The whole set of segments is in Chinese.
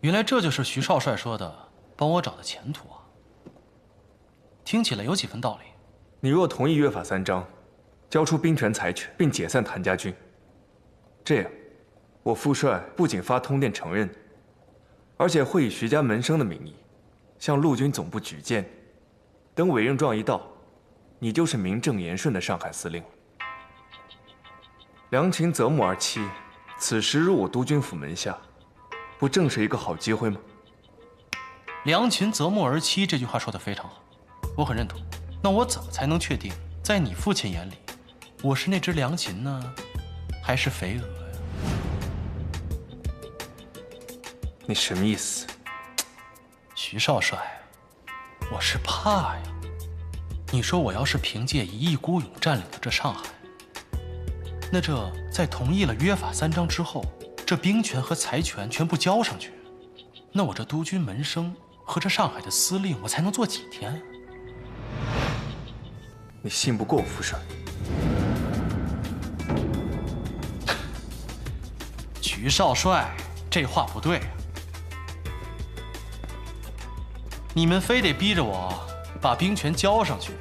原来这就是徐少帅说的帮我找的前途啊！听起来有几分道理。你若同意约法三章，交出兵权、财权，并解散谭家军，这样，我父帅不仅发通电承认你，而且会以徐家门生的名义，向陆军总部举荐你。等委任状一到，你就是名正言顺的上海司令了。良禽择木而栖，此时入我督军府门下，不正是一个好机会吗？良禽择木而栖这句话说得非常好，我很认同。那我怎么才能确定，在你父亲眼里，我是那只良禽呢，还是肥鹅呀？你什么意思？徐少帅，我是怕呀。你说我要是凭借一意孤勇占领了这上海，那这在同意了约法三章之后，这兵权和财权全部交上去，那我这督军门生和这上海的司令，我才能做几天？你信不过我父帅？徐少帅，这话不对啊！你们非得逼着我把兵权交上去，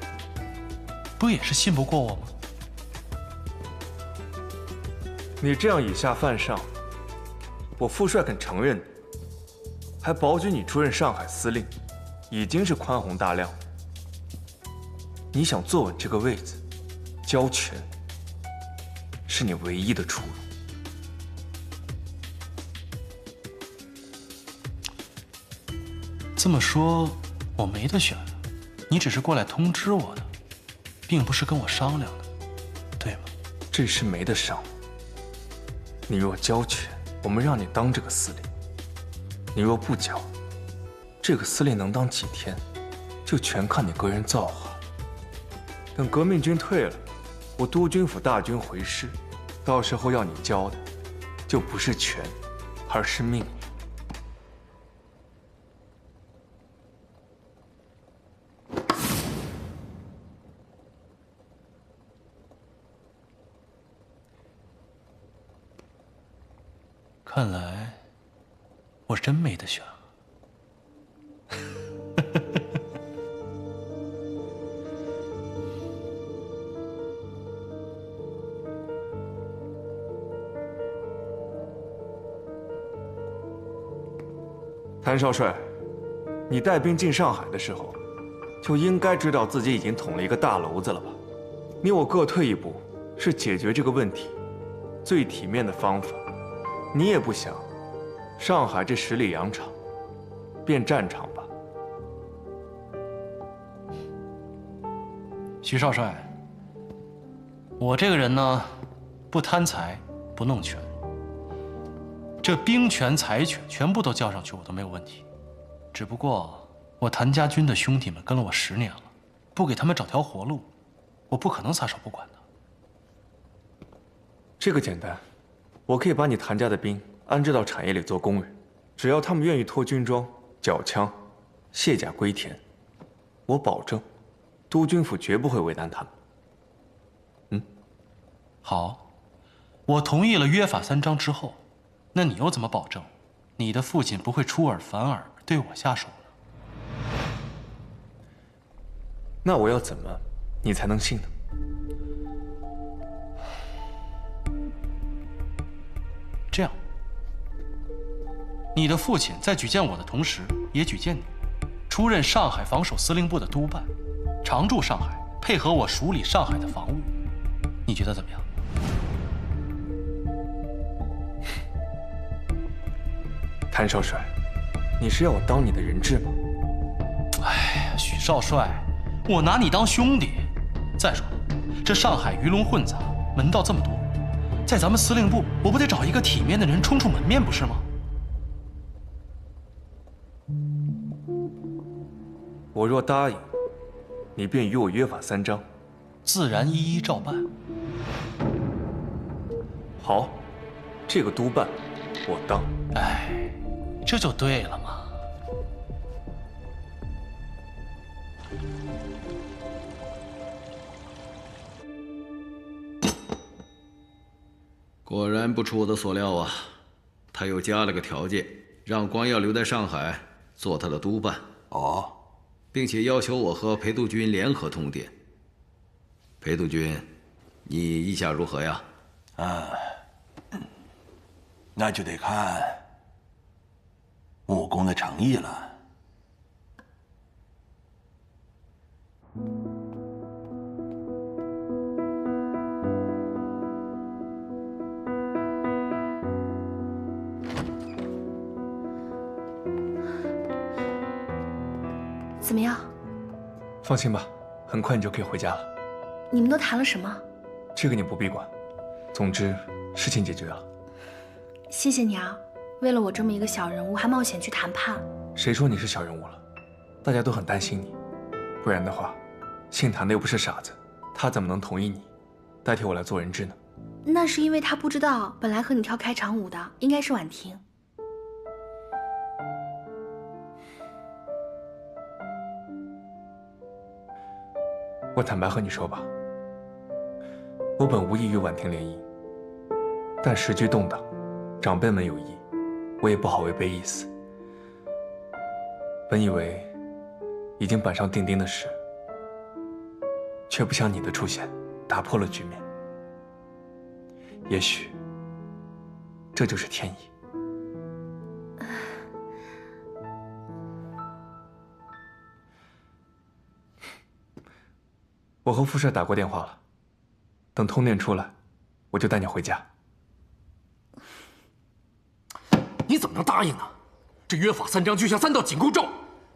不也是信不过我吗？你这样以下犯上，我父帅肯承认你，还保举你出任上海司令，已经是宽宏大量。你想坐稳这个位子，交权是你唯一的出路。这么说，我没得选，你只是过来通知我的，并不是跟我商量的，对吗？这事没得商。你若交权，我们让你当这个司令；你若不交，这个司令能当几天，就全看你个人造化。等革命军退了，我督军府大军回师，到时候要你交的，就不是权，而是命。看来我真没得选啊。谭少帅，你带兵进上海的时候，就应该知道自己已经捅了一个大娄子了吧？你我各退一步，是解决这个问题最体面的方法。你也不想，上海这十里洋场变战场吧？徐少帅，我这个人呢，不贪财，不弄权。这兵权、财权全部都交上去，我都没有问题。只不过我谭家军的兄弟们跟了我10年了，不给他们找条活路，我不可能撒手不管的。这个简单，我可以把你谭家的兵安置到产业里做工人，只要他们愿意脱军装、缴枪、卸甲归田，我保证，督军府绝不会为难他们。好，我同意了约法三章之后，那你又怎么保证你的父亲不会出尔反尔对我下手呢？那我要怎么，你才能信呢？这样，你的父亲在举荐我的同时，也举荐你，出任上海防守司令部的督办，常驻上海，配合我处理上海的防务。你觉得怎么样？谭少帅，你是要我当你的人质吗？哎呀，许少帅，我拿你当兄弟。再说了，这上海鱼龙混杂，门道这么多，在咱们司令部，我不得找一个体面的人充充门面，不是吗？我若答应，你便与我约法三章，自然一一照办。好，这个督办我当。哎，这就对了嘛。果然不出我的所料啊，他又加了个条件，让光耀留在上海做他的督办。哦，并且要求我和裴督军联合通电。裴督军，你意下如何呀？那就得看穆公的诚意了。怎么样？放心吧，很快你就可以回家了。你们都谈了什么？这个你不必管，总之事情解决了。谢谢你啊，为了我这么一个小人物还冒险去谈判。谁说你是小人物了？大家都很担心你，不然的话，姓谭的又不是傻子，他怎么能同意你代替我来做人质呢？那是因为他不知道，本来和你跳开场舞的应该是婉婷。我坦白和你说吧，我本无意与婉婷联姻，但时局动荡，长辈们有意，我也不好违背意思。本以为已经板上钉钉的事，却不想你的出现打破了局面。也许这就是天意。我和副帅打过电话了，等通电出来，我就带你回家。你怎么能答应呢？这约法三章就像3道紧箍咒，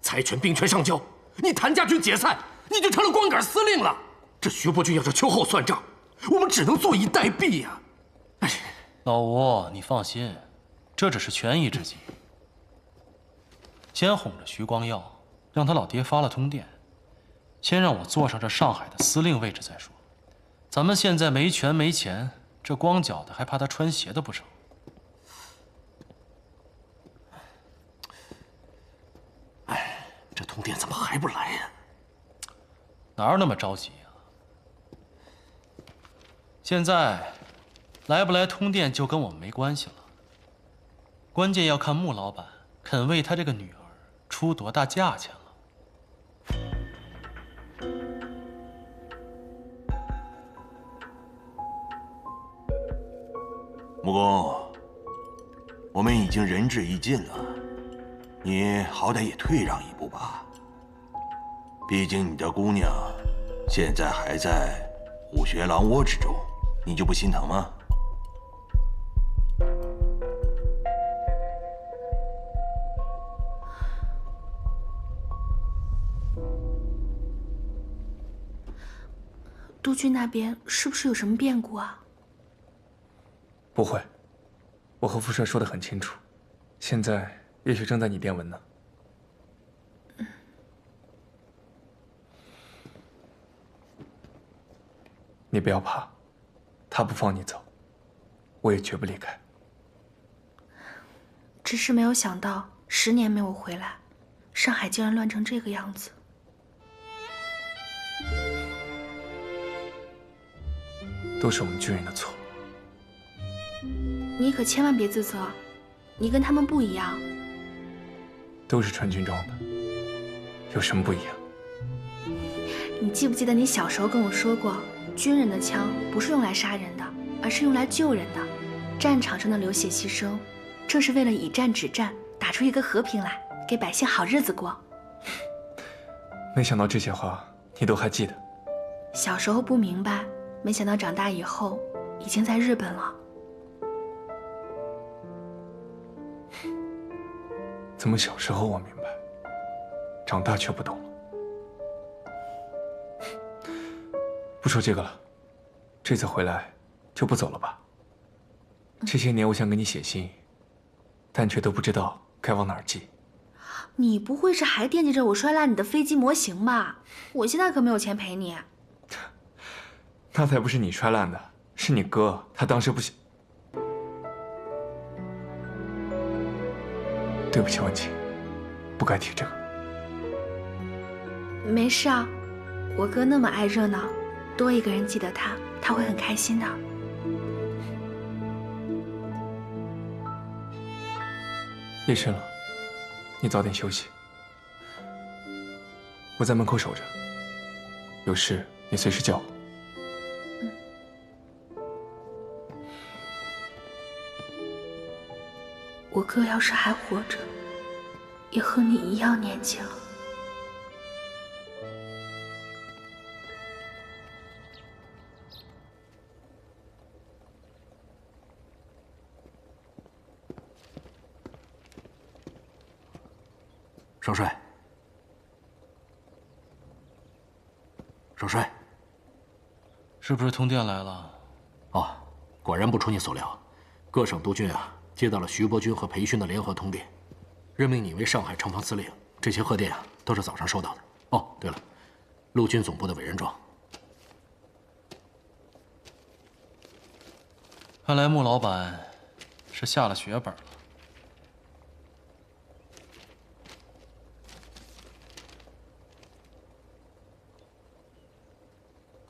财权兵权上交，你谭家军解散，你就成了光杆司令了。这徐伯钧要是秋后算账，我们只能坐以待毙呀。哎，老吴，你放心，这只是权宜之计。先哄着徐光耀，让他老爹发了通电。先让我坐上这上海的司令位置再说。咱们现在没权没钱，这光脚的还怕他穿鞋的不成？哎，这通电怎么还不来呀？哪有那么着急呀？现在来不来通电就跟我们没关系了，关键要看穆老板肯为他这个女儿出多大价钱了。穆公，我们已经仁至义尽了，你好歹也退让一步吧。毕竟你的姑娘现在还在虎穴狼窝之中，你就不心疼吗？督军那边是不是有什么变故啊？不会，我和副帅说得很清楚，现在也许正在拟电文呢。你不要怕，他不放你走，我也绝不离开。只是没有想到10年没有回来，上海竟然乱成这个样子。都是我们军人的错。你可千万别自责，你跟他们不一样。都是穿军装的，有什么不一样？你记不记得你小时候跟我说过，军人的枪不是用来杀人的，而是用来救人的。战场上的流血牺牲，正是为了以战止战，打出一个和平来，给百姓好日子过。没想到这些话你都还记得。小时候不明白，没想到长大以后已经在日本了。怎么小时候我明白，长大却不懂了？不说这个了，这次回来就不走了吧？这些年我想给你写信，但却都不知道该往哪儿寄。你不会是还惦记着我摔烂你的飞机模型吧？我现在可没有钱赔你。那才不是你摔烂的，是你哥，他当时不行。对不起，文琪，不该提这个。没事啊，我哥那么爱热闹，多一个人记得他，他会很开心的。夜深了，你早点休息。我在门口守着，有事你随时叫我。我哥要是还活着，也和你一样年纪了。少帅，少帅，是不是通电来了？哦，果然不出你所料，各省督军啊接到了徐伯钧和裴勋的联合通电，任命你为上海城防司令。这些贺电啊都是早上收到的。哦，对了，陆军总部的委任状。看来穆老板是下了血本了。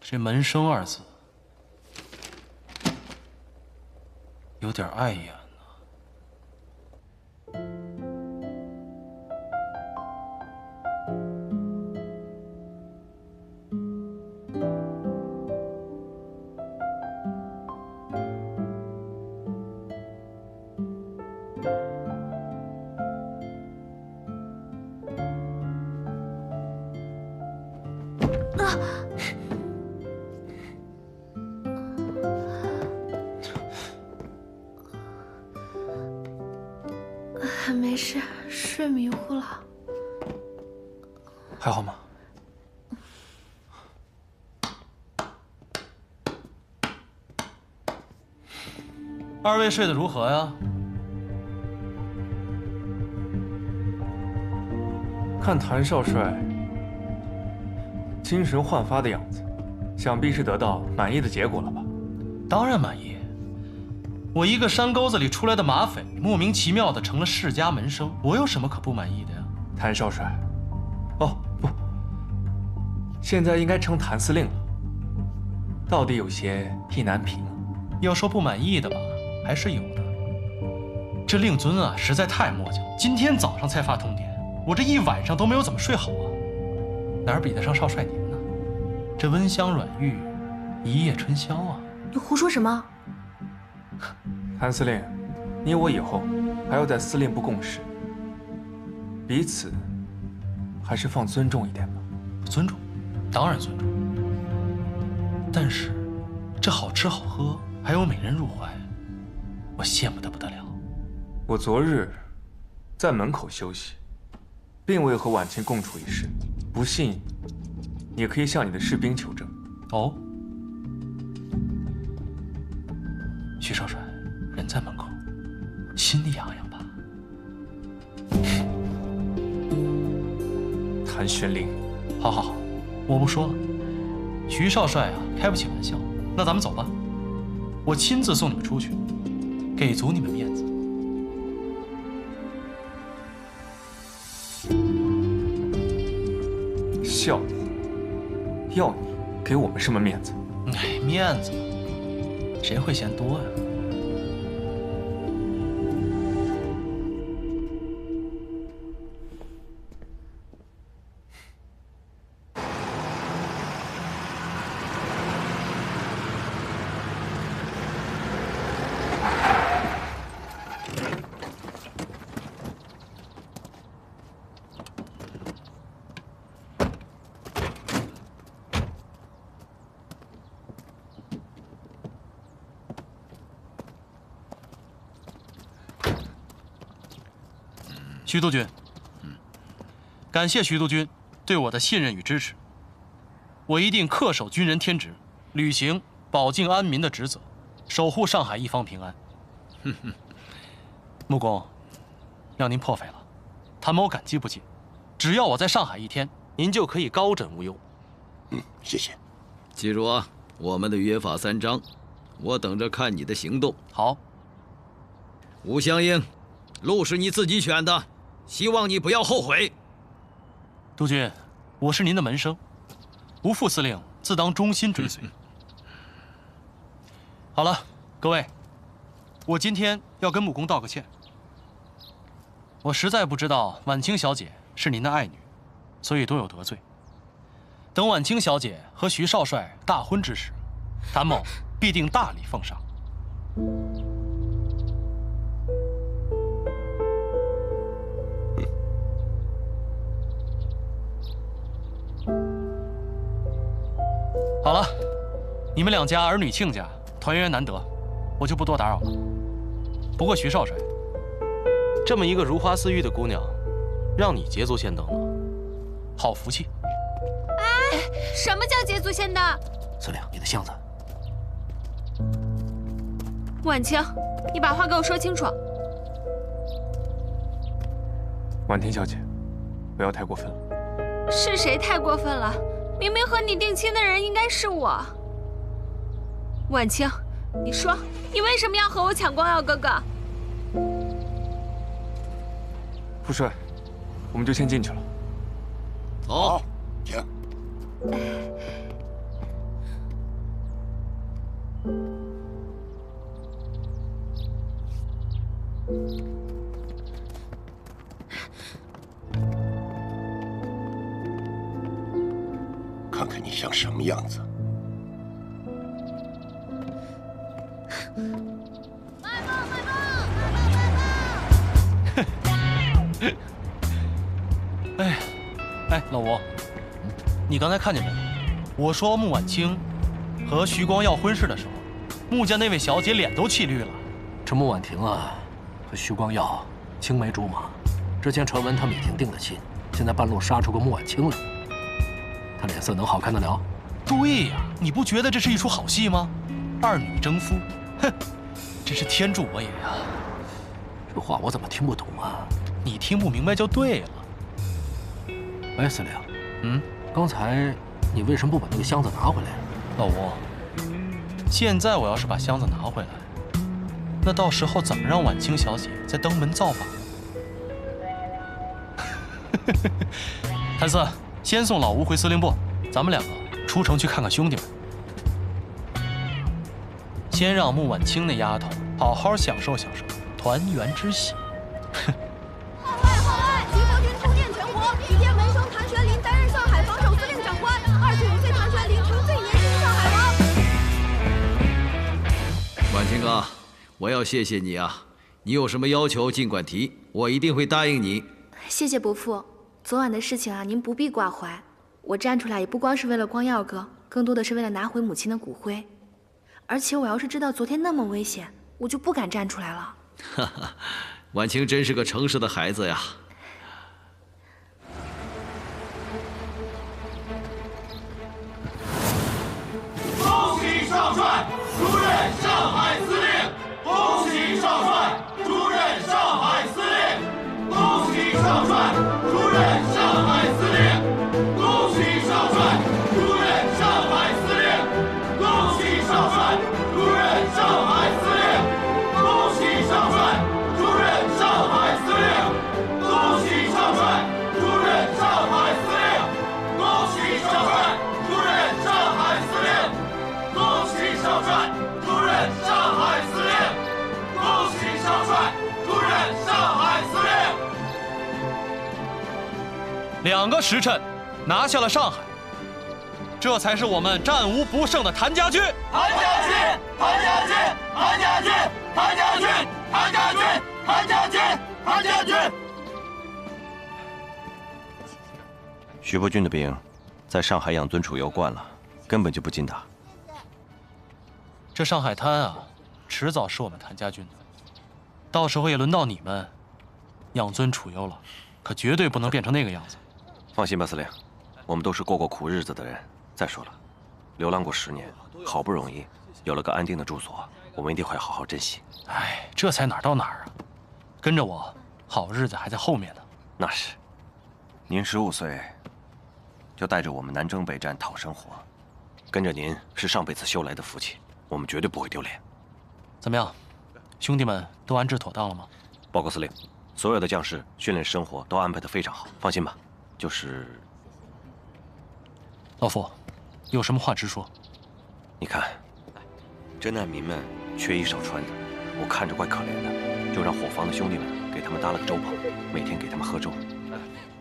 这门生二字有点碍眼呢。没事，睡迷糊了。还好吗？二位睡得如何呀？看谭少帅精神焕发的样子，想必是得到满意的结果了吧？当然满意。我一个山沟子里出来的马匪，莫名其妙的成了世家门生，我有什么可不满意的呀？谭少帅，哦不，现在应该称谭司令了。到底有些意难平啊。要说不满意的吧，还是有的。这令尊啊，实在太磨叽了，今天早上才发通电，我这一晚上都没有怎么睡好啊，哪儿比得上少帅您呢？这温香软玉，一夜春宵啊！你胡说什么？谭司令，你我以后还要在司令部共事，彼此还是放尊重一点吧。尊重，当然尊重。但是，这好吃好喝，还有美人入怀，我羡慕得不得了。我昨日在门口休息，并未和婉清共处一室，不信，也可以向你的士兵求证。哦，徐少帅。人在门口，心里痒痒吧？谭玄龄，好好好，我不说了。徐少帅啊，开不起玩笑。那咱们走吧，我亲自送你们出去，给足你们面子。笑话，要你给我们什么面子？哎，面子嘛，谁会嫌多呀？徐督军，感谢徐督军对我的信任与支持，我一定恪守军人天职，履行保境安民的职责，守护上海一方平安。穆公，让您破费了，谭某感激不尽。只要我在上海一天，您就可以高枕无忧。谢谢。记住啊，我们的约法3章，我等着看你的行动。好。吴湘英，路是你自己选的，希望你不要后悔。督军，我是您的门生，吴副司令自当忠心追随。好了，各位，我今天要跟穆公道个歉。我实在不知道婉清小姐是您的爱女，所以多有得罪。等婉清小姐和徐少帅大婚之时，谭某必定大礼奉上。好了，你们两家儿女亲家团圆难得，我就不多打扰了。不过徐少帅，这么一个如花似玉的姑娘，让你捷足先登了，好福气。哎，什么叫捷足先登？司令，你的箱子。婉清，你把话给我说清楚。婉婷小姐，不要太过分了。是谁太过分了？明明和你定亲的人应该是我。婉清，你说，你为什么要和我抢光耀哥哥？副帅，我们就先进去了。走，请。看看你像什么样子！哎，老吴，你刚才看见没有？我说穆婉清和徐光耀婚事的时候，穆家那位小姐脸都气绿了。这穆婉婷啊，和徐光耀青梅竹马，之前传闻他们已经定了亲，现在半路杀出个穆婉清来，他脸色能好看得了？对呀，你不觉得这是一出好戏吗？二女争夫，哼，真是天助我也呀！这话我怎么听不懂啊？你听不明白就对了。哎，司令，刚才你为什么不把那个箱子拿回来？老吴，现在我要是把箱子拿回来，那到时候怎么让婉清小姐再登门造访？谭四，先送老吴回司令部，咱们两个出城去看看兄弟们。先让穆婉清那丫头好好享受享受团圆之喜。号外！徐国军通电全国，体验门生谭学林担任上海防守司令长官，25岁谭学林成最年轻上海王。婉清哥，我要谢谢你啊！你有什么要求尽管提，我一定会答应你。谢谢伯父，昨晚的事情啊，您不必挂怀。我站出来也不光是为了光耀哥，更多的是为了拿回母亲的骨灰。而且我要是知道昨天那么危险，我就不敢站出来了。哈哈，婉清真是个诚实的孩子呀。恭喜少帅出任上海司令！恭喜少帅出任上海司令！恭喜少帅出任上海司令！恭喜少帅出任上海司令！恭喜少帅出任上海司令！恭喜少帅出任上海司令！恭喜少帅出任上海司令！恭喜少帅出任上海司令！恭喜少帅出任上海司令！恭喜少帅出任上海司令2个时辰拿下了上海，这才是我们战无不胜的谭家军。谭家军，谭家军，谭家军，谭家军，谭家军，谭家军，谭家军。徐伯钧的兵在上海养尊处优惯了，根本就不禁打。这上海滩啊，迟早是我们谭家军的，到时候也轮到你们养尊处优了，可绝对不能变成那个样子。放心吧，司令，我们都是过苦日子的人。再说了，流浪过10年，好不容易有了个安定的住所，我们一定会好好珍惜。哎，这才哪儿到哪儿啊！跟着我，好日子还在后面呢。那是，您15岁就带着我们南征北战讨生活，跟着您是上辈子修来的福气，我们绝对不会丢脸。怎么样，兄弟们都安置妥当了吗？报告司令，所有的将士训练生活都安排得非常好，放心吧。就是老傅，有什么话直说。你看，这难民们缺衣少穿的，我看着怪可怜的，就让伙房的兄弟们给他们搭了个粥棚，每天给他们喝粥。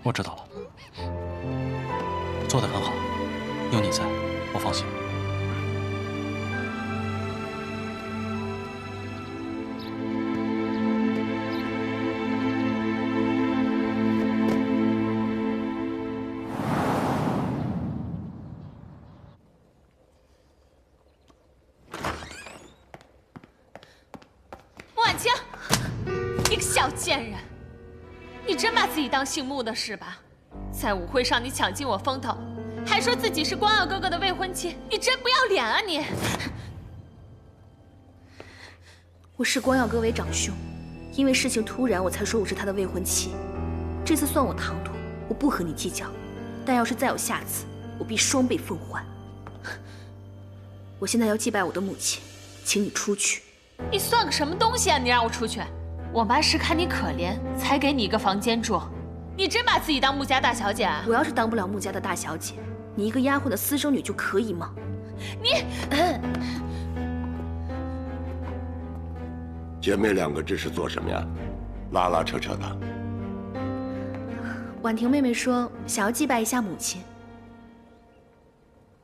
我知道了，做得很好，有你在，我放心。婉清，你个小贱人，你真把自己当姓穆的是吧？在舞会上你抢尽我风头，还说自己是光耀哥哥的未婚妻，你真不要脸啊你！我视光耀哥为长兄，因为事情突然，我才说我是他的未婚妻。这次算我唐突，我不和你计较。但要是再有下次，我必双倍奉还。我现在要祭拜我的母亲，请你出去。你算个什么东西啊！你让我出去？我妈是看你可怜，才给你一个房间住。你真把自己当穆家大小姐啊？我要是当不了穆家的大小姐，你一个丫鬟的私生女就可以吗？你，姐妹两个这是做什么呀？拉拉扯扯的。婉婷妹妹说想要祭拜一下母亲，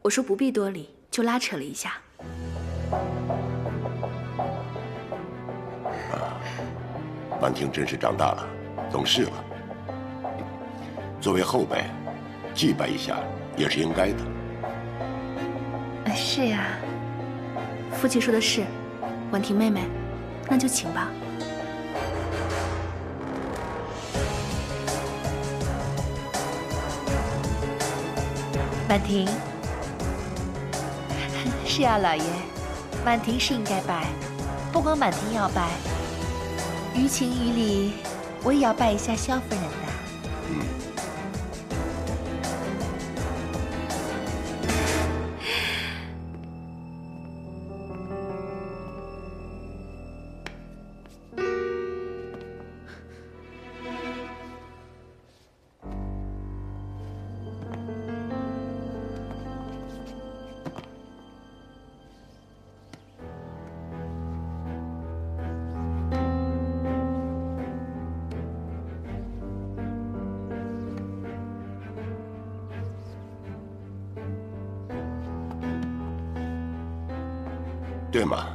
我说不必多礼，就拉扯了一下。婉婷真是长大了，懂事了。作为后辈，祭拜一下也是应该的。是呀，父亲说的是，婉婷妹妹，那就请吧。婉婷，是啊，老爷，婉婷是应该拜，不光婉婷要拜。于情于理，我也要拜一下萧夫人的。对嘛，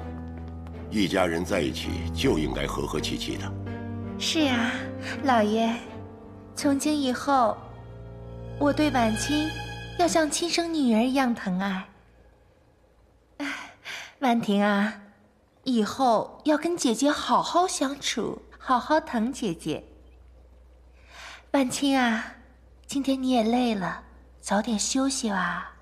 一家人在一起就应该和和气气的。是啊，老爷，从今以后，我对婉清要像亲生女儿一样疼爱。婉婷啊，以后要跟姐姐好好相处，好好疼姐姐。婉清啊，今天你也累了，早点休息吧。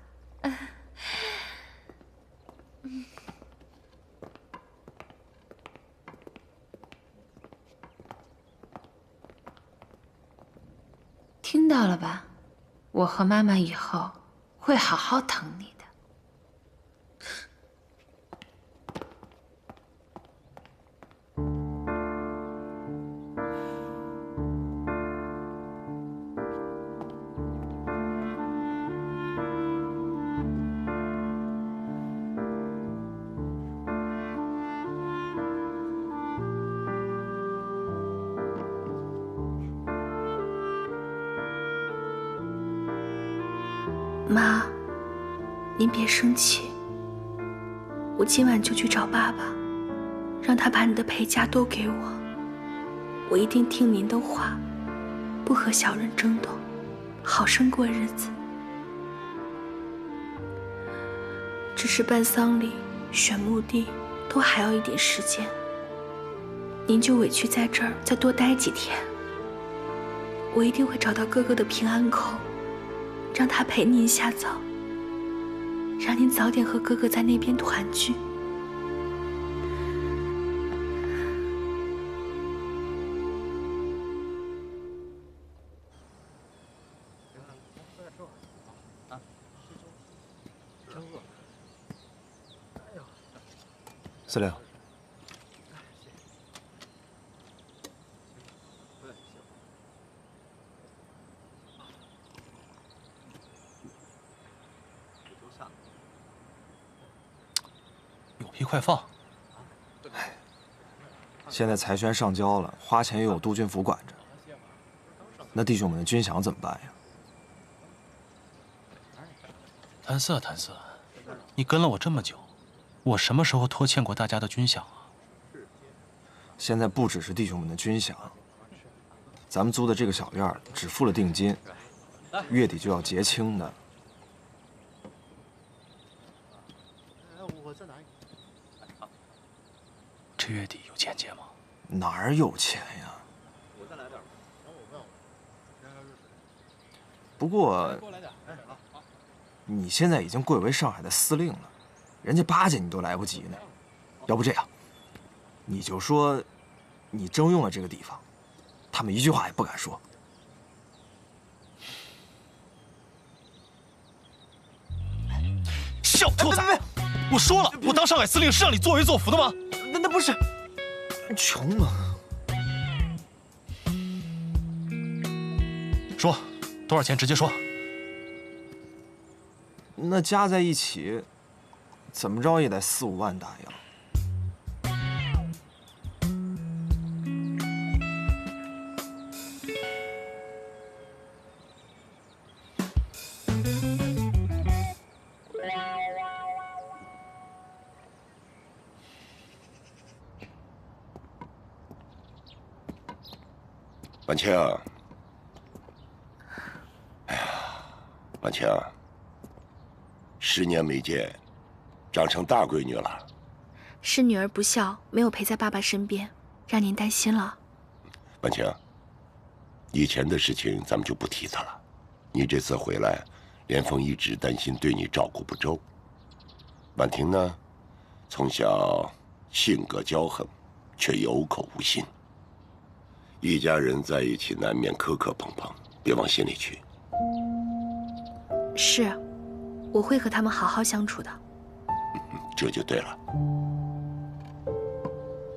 听到了吧？我和妈妈以后会好好疼你的。妈，您别生气，我今晚就去找爸爸，让他把你的陪嫁都给我。我一定听您的话，不和小人争斗，好生过日子。只是办丧礼、选墓地都还要一点时间，您就委屈在这儿再多待几天。我一定会找到哥哥的平安口，让他陪您下葬，让您早点和哥哥在那边团聚。司令，有屁快放！现在财权上交了，花钱又有督军府管着，那弟兄们的军饷怎么办呀？谭四啊，谭四，你跟了我这么久，我什么时候拖欠过大家的军饷啊？现在不只是弟兄们的军饷，咱们租的这个小院只付了定金，月底就要结清的。这月底有钱结吗？哪儿有钱呀？不过，你现在已经贵为上海的司令了，人家巴结你都来不及呢。要不这样，你就说你征用了这个地方，他们一句话也不敢说。小兔崽！我说了，我当上海司令是让你作威作福的吗？那不是，穷啊！说多少钱，直接说。那加在一起，怎么着也得4、5万大洋。婉清，哎呀，婉清，10年没见，长成大闺女了。是女儿不孝，没有陪在爸爸身边，让您担心了。婉清，以前的事情咱们就不提它了。你这次回来，连峰一直担心对你照顾不周。婉婷呢，从小性格骄横，却有口无心。一家人在一起难免磕磕碰碰，别往心里去。是，我会和他们好好相处的。这就对了。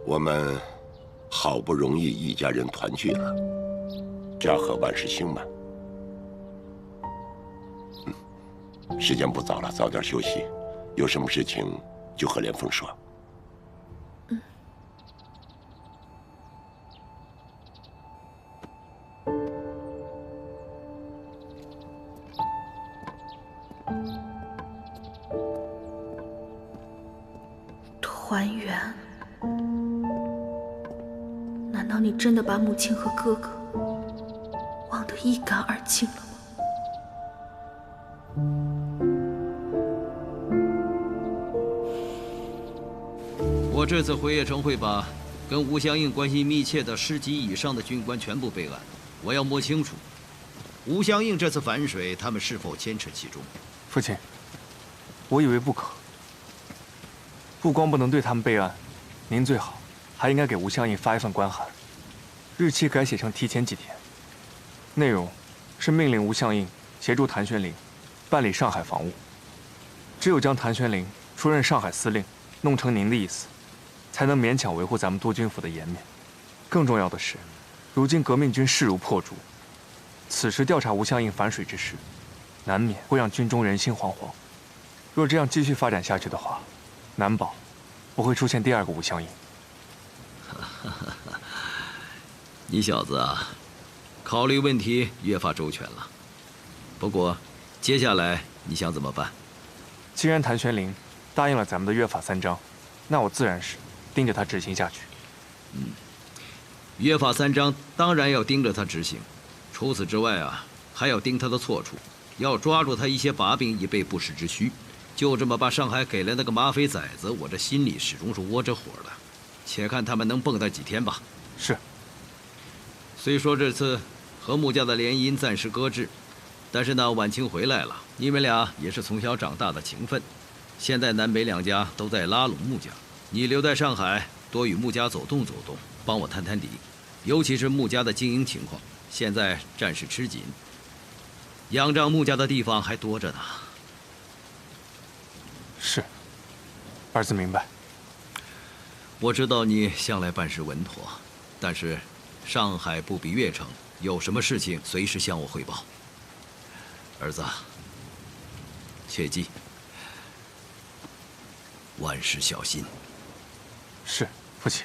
我们好不容易一家人团聚了，家和万事兴嘛。时间不早了，早点休息。有什么事情就和连峰说。团圆？难道你真的把母亲和哥哥忘得一干二净了吗？我这次回邺城会把跟吴相应关系密切的10级以上的军官全部备案，我要摸清楚吴相应这次反水，他们是否牵扯其中。父亲，我以为不可。不光不能对他们备案，您最好还应该给吴相应发一份官函，日期改写成提前几天，内容是命令吴相应协助谭玄龄办理上海防务。只有将谭玄龄出任上海司令，弄成您的意思，才能勉强维护咱们督军府的颜面。更重要的是，如今革命军势如破竹，此时调查吴相应反水之事，难免会让军中人心惶惶。若这样继续发展下去的话，难保不会出现第2个吴相应。你小子啊，考虑问题越发周全了。不过，接下来你想怎么办？既然谭玄龄答应了咱们的约法3章，那我自然是盯着他执行下去。约法3章当然要盯着他执行，除此之外啊，还要盯他的错处，要抓住他一些把柄，以备不时之需。就这么把上海给了那个马匪崽子，我这心里始终是窝着火的。且看他们能蹦跶几天吧。是。虽说这次和穆家的联姻暂时搁置，但是呢，婉清回来了，你们俩也是从小长大的情分。现在南北2家都在拉拢穆家，你留在上海，多与穆家走动走动，帮我探探底。尤其是穆家的经营情况，现在暂时吃紧，仰仗穆家的地方还多着呢。是，儿子明白。我知道你向来办事稳妥，但是上海不比邺城，有什么事情随时向我汇报。儿子，切记，万事小心。是，父亲。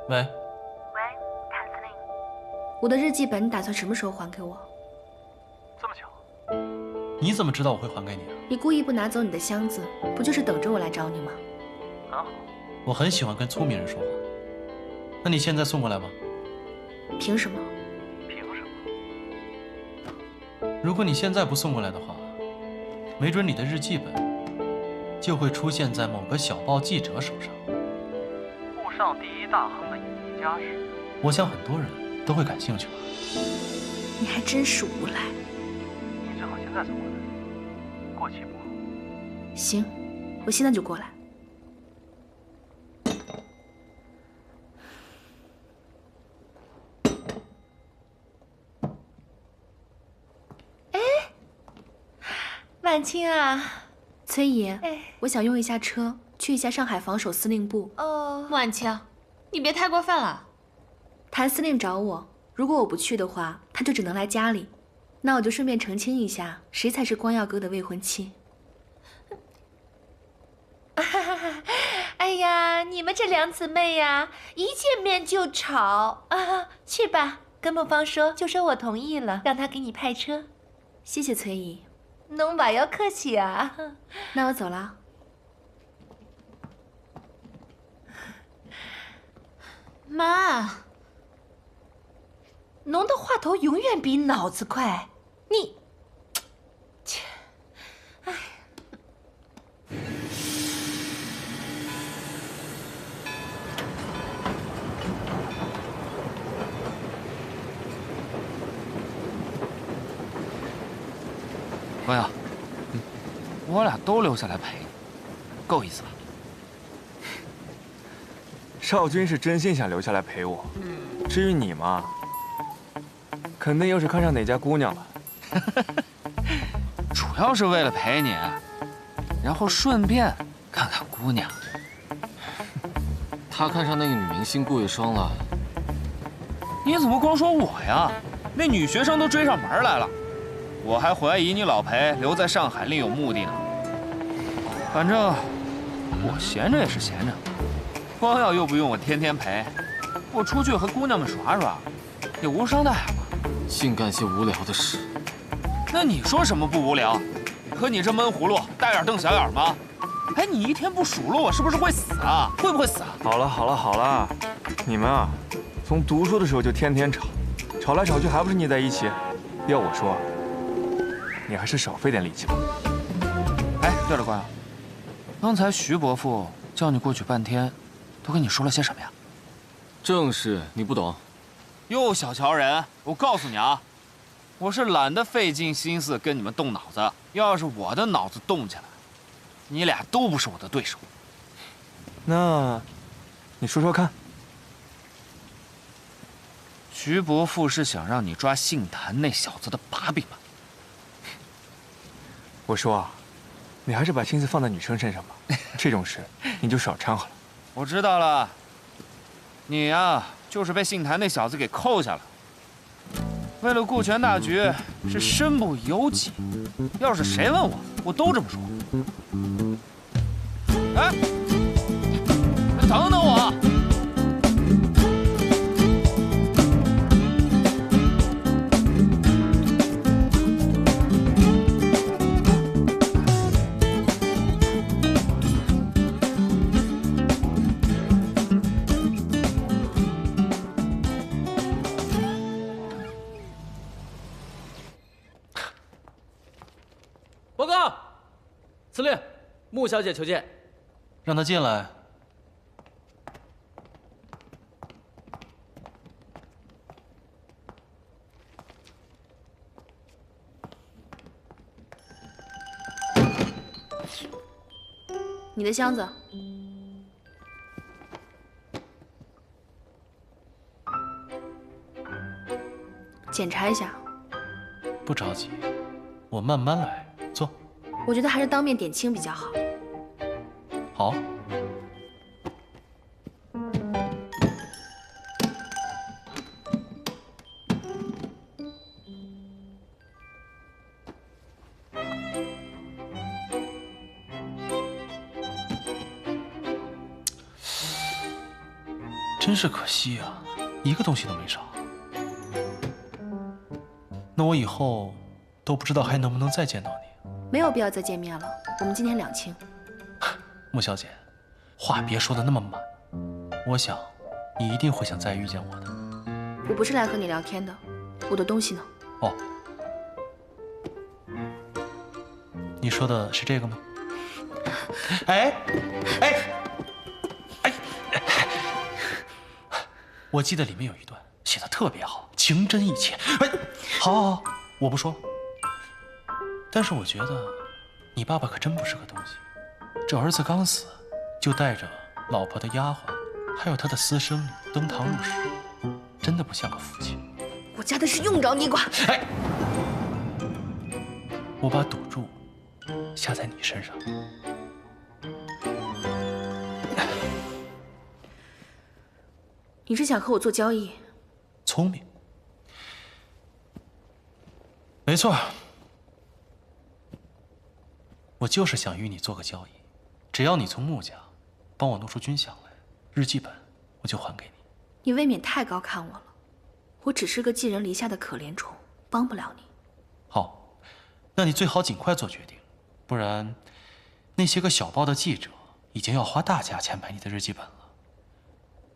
喂，谭司令，我的日记本你打算什么时候还给我？这么巧，你怎么知道我会还给你啊？你故意不拿走你的箱子，不就是等着我来找你吗？很好，我很喜欢跟聪明人说话。那你现在送过来吧。凭什么？凭什么？如果你现在不送过来的话，没准你的日记本就会出现在某个小报记者手上。沪上第一大亨的隐秘家事，我想很多人都会感兴趣吧。你还真是无赖。你最好现在送过来，过期不好。行，我现在就过来。婉清啊，崔姨，我想用一下车去一下上海防守司令部。哦，婉清，你别太过分了。谭司令找我，如果我不去的话，他就只能来家里。那我就顺便澄清一下，谁才是光耀哥的未婚妻。哎呀，你们这两姊妹呀，一见面就吵啊！去吧，跟孟芳说，就说我同意了，让他给你派车。谢谢崔姨。侬不要客气啊。那我走了。妈，侬的话头永远比脑子快。你，切，哎。光耀，我俩都留下来陪你，够意思吧？少君是真心想留下来陪我，至于你嘛，肯定又是看上哪家姑娘了。主要是为了陪你，然后顺便看看姑娘。他看上那个女明星顾月霜了。你怎么光说我呀？那女学生都追上门来了。我还怀疑你老裴留在上海另有目的呢。反正我闲着也是闲着，光耀又不用我天天陪，我出去和姑娘们耍耍，也无伤大雅嘛。净干些无聊的事。那你说什么不无聊？和你这闷葫芦，大眼瞪小眼吗？哎，你一天不数落我，是不是会死啊？会不会死啊？好了好了好了，你们啊，从读书的时候就天天吵，吵来吵去还不是腻在一起？要我说，你还是少费点力气吧。哎，对了，光耀，刚才徐伯父叫你过去半天，都跟你说了些什么呀？正事你不懂。又小瞧人！我告诉你啊，我是懒得费尽心思跟你们动脑子。要是我的脑子动起来，你俩都不是我的对手。那，你说说看。徐伯父是想让你抓姓谭那小子的把柄吧？我说啊，你还是把心思放在女生身上吧，这种事你就少掺和了。我知道了，你呀，就是被姓谭那小子给扣下了。为了顾全大局，是身不由己。要是谁问我，我都这么说。哎，等等我！报告，司令，穆小姐求见。让她进来。你的箱子。检查一下。不着急，我慢慢来。坐。我觉得还是当面点清比较好。好。真是可惜啊，一个东西都没少。那我以后都不知道还能不能再见到你。没有必要再见面了，我们今天两清。穆小姐，话别说的那么满，我想你一定会想再遇见我的。我不是来和你聊天的，我的东西呢？哦，你说的是这个吗？哎，我记得里面有一段写的特别好，情真意切。哎，好，我不说。但是我觉得你爸爸可真不是个东西，这儿子刚死，就带着老婆的丫鬟，还有他的私生女登堂入室，真的不像个父亲。我家的事用着你管？哎，我把赌注下在你身上。你是想和我做交易？聪明，没错。我就是想与你做个交易，只要你从穆家帮我弄出军饷来，日记本我就还给你。你未免太高看我了，我只是个寄人篱下的可怜虫，帮不了你。好，那你最好尽快做决定，不然那些个小报的记者已经要花大价钱买你的日记本了，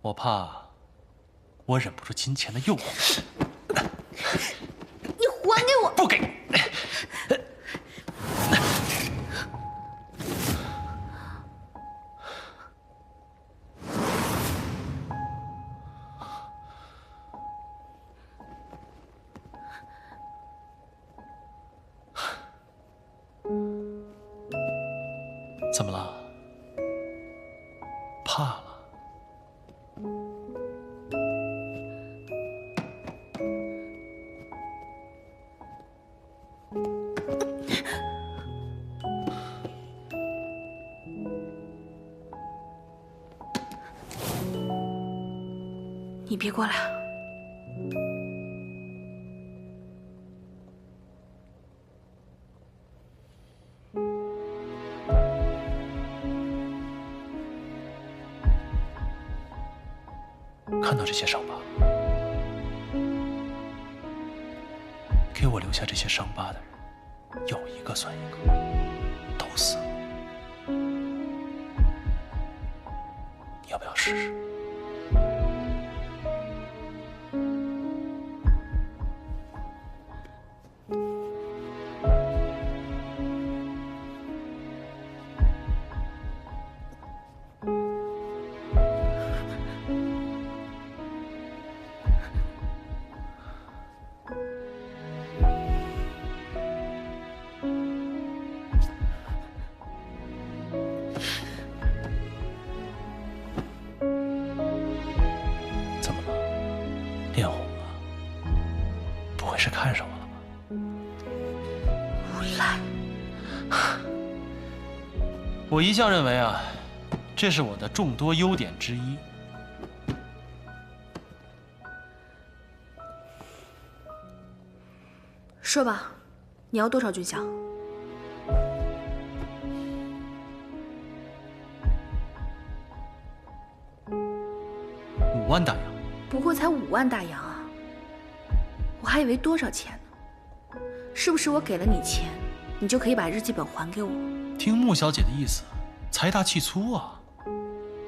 我怕我忍不住金钱的诱惑。你还给我！不给。怎么了？怕了？你别过来！看到这些伤疤，给我留下这些伤疤的人，有一个算一个，都死了。你要不要试试？脸红了，不会是看上我了吧？无赖！我一向认为啊，这是我的众多优点之一。说吧，你要多少军饷？5万大洋。不过才5万大洋啊！我还以为多少钱呢？是不是我给了你钱，你就可以把日记本还给我？听穆小姐的意思，财大气粗啊！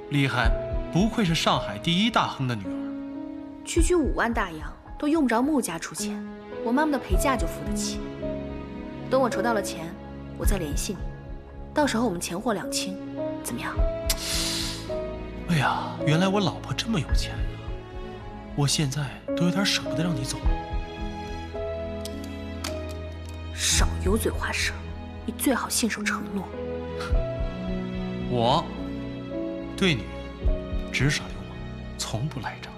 厉害，不愧是上海第一大亨的女儿。区区5万大洋都用不着穆家出钱，我妈妈的陪嫁就付得起。等我筹到了钱，我再联系你，到时候我们钱货两清，怎么样？哎呀，原来我老婆这么有钱呀！我现在都有点舍不得让你走了。少油嘴滑舌，你最好信守承诺。我对女人直耍流氓，从不赖账。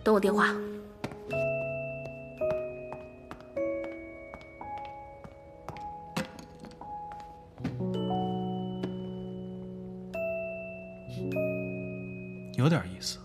等我电话。有点意思。